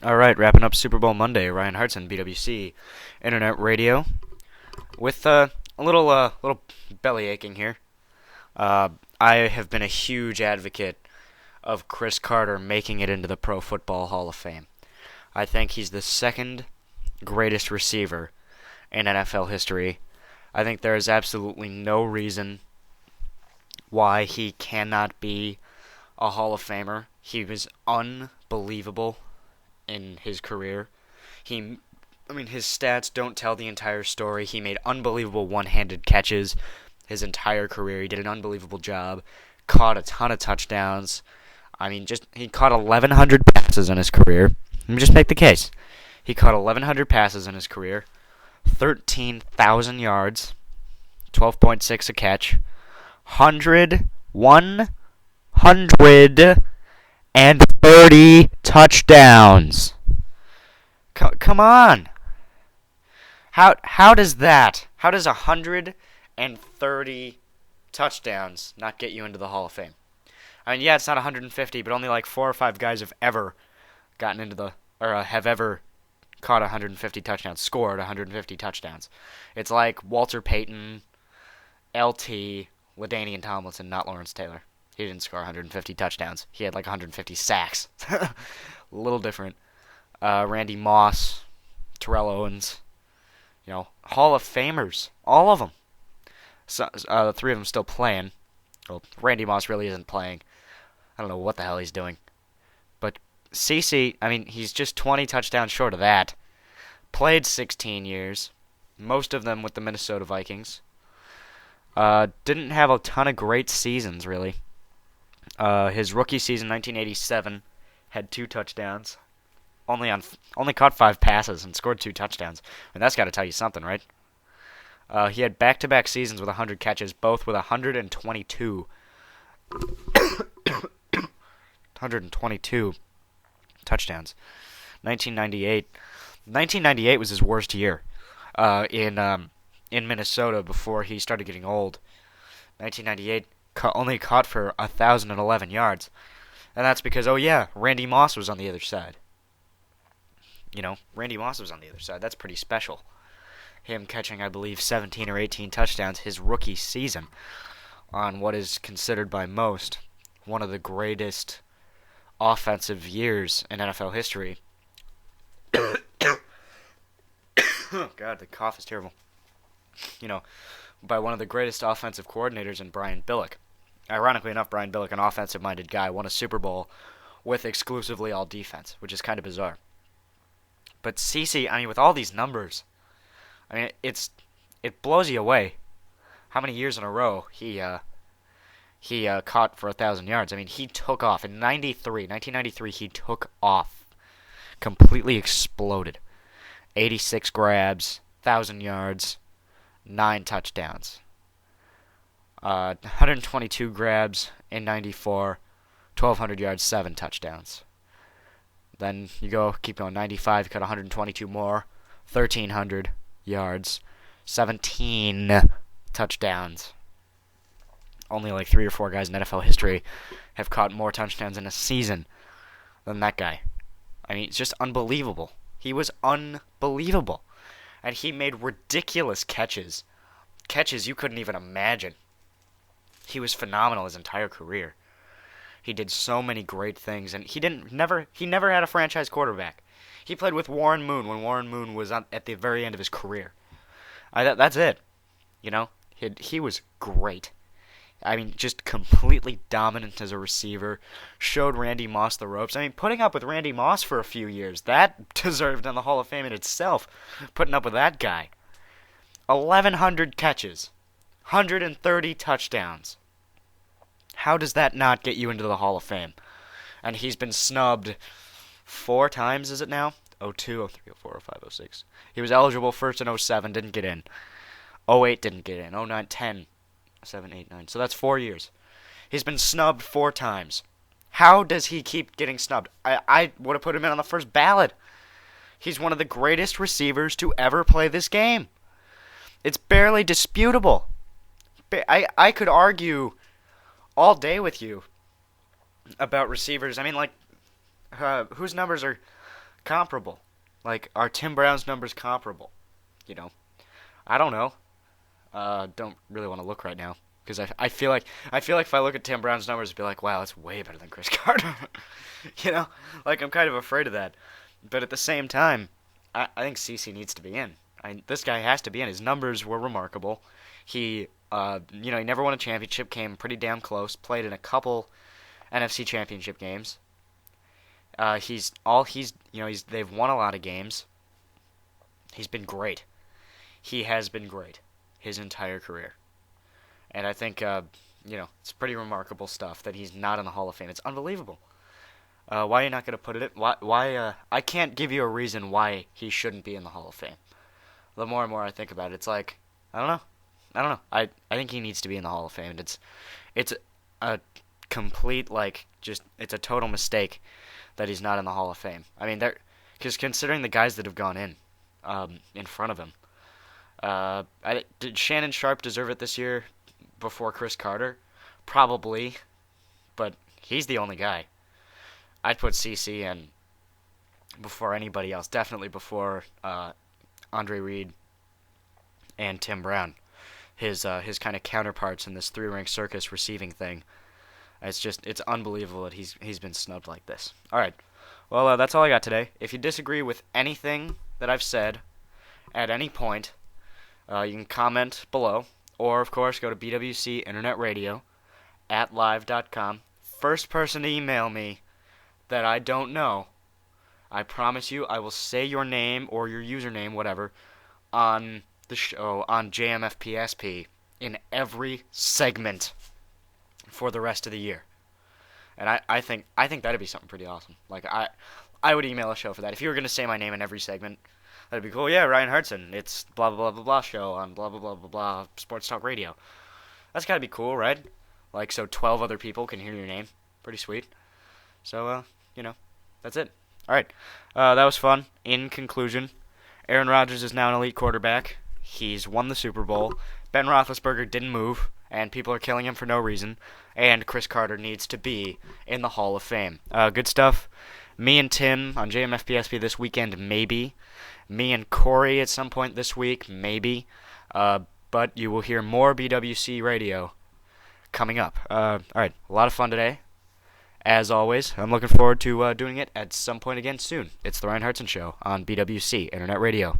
All right, wrapping up Super Bowl Monday. Ryan Hartson, BWC Internet Radio, with a little belly aching here. Uh, I have been a huge advocate of Cris Carter making it into the Pro Football Hall of Fame. I think he's the second greatest receiver in NFL history. I think there is absolutely no reason why he cannot be a Hall of Famer. He was unbelievable in his career. His stats don't tell the entire story. He made unbelievable one-handed catches his entire career. He did an unbelievable job. Caught a ton of touchdowns. He caught 1,100 passes in his career. Let me just make the case. He caught 1,100 passes in his career, 13,000 yards, 12.6 a catch, 130 touchdowns. Come on. How does 130 touchdowns not get you into the Hall of Fame? I mean, yeah, it's not 150, but only like 4 or 5 guys have ever gotten into have ever caught 150 touchdowns, scored 150 touchdowns. It's like Walter Payton, LT, LaDainian Tomlinson, not Lawrence Taylor. He didn't score 150 touchdowns. He had like 150 sacks. A little different. Randy Moss, Terrell Owens, Hall of Famers, all of them. So, 3 of them still playing. Well, Randy Moss really isn't playing. I don't know what the hell he's doing. But CC, he's just 20 touchdowns short of that. Played 16 years, most of them with the Minnesota Vikings. Didn't have a ton of great seasons, really. His rookie season, 1987, had 2 touchdowns. Only caught 5 passes and scored 2 touchdowns. That's got to tell you something, right? He had back-to-back seasons with 100 catches, both with 122. 122 touchdowns. 1998 was his worst year in Minnesota before he started getting old. 1998 only caught for 1,011 yards. And that's because, Randy Moss was on the other side. Randy Moss was on the other side. That's pretty special. Him catching, I believe, 17 or 18 touchdowns his rookie season on what is considered by most one of the greatest offensive years in NFL history. Oh, God, the cough is terrible. By one of the greatest offensive coordinators in Brian Billick. Ironically enough, Brian Billick, an offensive-minded guy, won a Super Bowl with exclusively all defense, which is kind of bizarre. But CC, with all these numbers, it blows you away. How many years in a row he caught for 1,000 yards? He took off in 1993. He took off, completely exploded. 86 grabs, 1,000 yards, 9 touchdowns. 122 grabs in 94, 1,200 yards, 7 touchdowns. Then keep going. 95, he caught 122 more, 1,300 yards, 17 touchdowns. Only like 3 or 4 guys in NFL history have caught more touchdowns in a season than that guy. It's just unbelievable. He was unbelievable. And he made ridiculous catches. Catches you couldn't even imagine. He was phenomenal his entire career. He did so many great things, and he never had a franchise quarterback. He played with Warren Moon when Warren Moon was at the very end of his career. That's it. He was great. Just completely dominant as a receiver. Showed Randy Moss the ropes. Putting up with Randy Moss for a few years, that deserved in the Hall of Fame in itself. Putting up with that guy. 1,100 catches. 130 touchdowns. How does that not get you into the Hall of Fame? And he's been snubbed 4 times, is it now? 02, 03, 04, 05, 06. He was eligible first in 07, didn't get in. 08 didn't get in. 09, 10, 7, 8, 9. So that's 4 years. He's been snubbed 4 times. How does he keep getting snubbed? I would have put him in on the first ballot. He's one of the greatest receivers to ever play this game. It's barely disputable. I could argue all day with you about receivers. Whose numbers are comparable? Like, are Tim Brown's numbers comparable? You know, I don't know. Don't really want to look right now because I feel like if I look at Tim Brown's numbers, I'd be like, wow, that's way better than Cris Carter. You know, like I'm kind of afraid of that. But at the same time, I think CC needs to be in. This guy has to be in. His numbers were remarkable. He, he never won a championship. Came pretty damn close. Played in a couple NFC championship games. They've won a lot of games. He's been great. He has been great his entire career. And I think, it's pretty remarkable stuff that he's not in the Hall of Fame. It's unbelievable. Why are you not going to put it in? Why, I can't give you a reason why he shouldn't be in the Hall of Fame. The more and more I think about it, it's like, I don't know. I think he needs to be in the Hall of Fame. And it's a complete, it's a total mistake that he's not in the Hall of Fame. I mean, because considering the guys that have gone in front of him, did Shannon Sharp deserve it this year before Cris Carter? Probably, but he's the only guy. I'd put CC in before anybody else. Definitely before Andre Reed and Tim Brown. His kind of counterparts in this three-ring circus receiving thing. It's unbelievable that he's been snubbed like this. All right, well that's all I got today. If you disagree with anything that I've said at any point, you can comment below, or of course go to BWC Internet Radio at live.com. First person to email me that I don't know, I promise you I will say your name or your username, whatever, on the show on JMFPSP in every segment for the rest of the year. And I think that'd be something pretty awesome. Like I would email a show for that. If you were gonna say my name in every segment, that'd be cool. Yeah, Ryan Hartson. It's blah blah blah blah blah show on blah blah blah blah blah Sports Talk Radio. That's gotta be cool, right? Like so 12 other people can hear your name. Pretty sweet. So that's it. All right, that was fun. In conclusion, Aaron Rodgers is now an elite quarterback. He's won the Super Bowl. Ben Roethlisberger didn't move, and people are killing him for no reason. And Cris Carter needs to be in the Hall of Fame. Good stuff. Me and Tim on JMFPSP this weekend, maybe. Me and Corey at some point this week, maybe. But you will hear more BWC radio coming up. All right, a lot of fun today. As always, I'm looking forward to doing it at some point again soon. It's the Ryan Hartson Show on BWC Internet Radio.